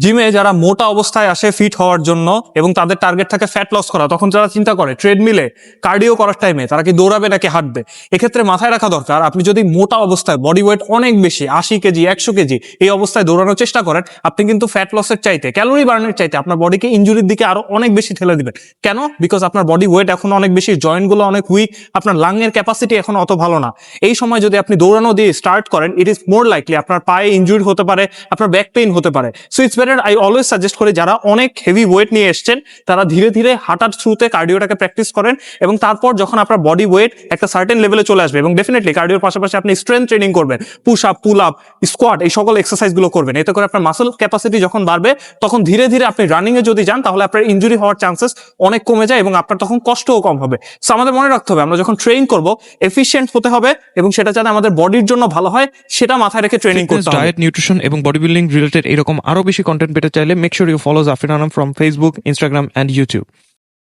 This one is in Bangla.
জিমে যারা মোটা অবস্থায় আসে ফিট হওয়ার জন্য এবং তাদের টার্গেট থাকে ফ্যাট লস করা, তখন যারা চিন্তা করে ট্রেডমিলে কার্ডিও করার টাইমে তারা কি দৌড়াবে নাকি হাঁটবে, এক্ষেত্রে মাথায় রাখা দরকার আপনি যদি মোটা অবস্থায় বডি ওয়েট অনেক বেশি 80 কেজি 100 কেজি এই অবস্থায় দৌড়ানোর চেষ্টা করেন, আপনি কিন্তু ফ্যাট লসের চাইতে ক্যালোরি বার্নের চাইতে আপনার বডিকে ইনজুরির দিকে আরো অনেক বেশি ঠেলে দিবেন। কেন? বিকজ আপনার বডি ওয়েট এখন অনেক বেশি, জয়েন্ট গুলো অনেক উইক, আপনার লাংয়ের ক্যাপাসিটি এখন অত ভালো না। এই সময় যদি আপনি দৌড়ানো দিয়ে স্টার্ট করেন, ইট ইজ মোর লাইকলি আপনার পায়ে ইনজুরি হতে পারে, আপনার ব্যাক পেইন হতে পারে। So it's better, I always suggest করি যারা অনেক হেভি ওয়েট নিয়ে এসছেন তারা ধীরে ধীরে হাঁটার থ্রুতে কার্ডিওটাকে প্র্যাকটিস করেন, এবং তারপর যখন আপনার বডি ওয়েট একটা সার্টেন লেভেলে চলে আসবে, এবং ডেফিনেটলি কার্ডিওর পাশাপাশি আপনি স্ট্রেংথ ট্রেনিং করবেন, push up, pull up, squat, এই সকল এক্সারসাইজ গুলো করবেন। এতে করে আপনার মাসল ক্যাপাসিটি যখন বাড়বে তখন ধীরে ধীরে আপনি রানিং এ যদি যান তাহলে আপনার ইনজুরি হওয়ার চান্সেস অনেক কমে যায় এবং আপনার তখন কষ্টও কম হবে। সো আমাদের মনে রাখতে হবে আমরা যখন ট্রেন করব এফিশিয়েন্ট হতে হবে, এবং সেটা যাতে আমাদের বডির জন্য ভালো হয় সেটা মাথায় রেখে ট্রেনিং করতে হবে। ডায়েট, নিউট্রিশন এবং বডি বিল্ডিং রিলেটেড এরকম আরো বেশি কন্টেন্ট পেতে চাইলে make sure you follow Zafir Anam from Facebook, Instagram and YouTube.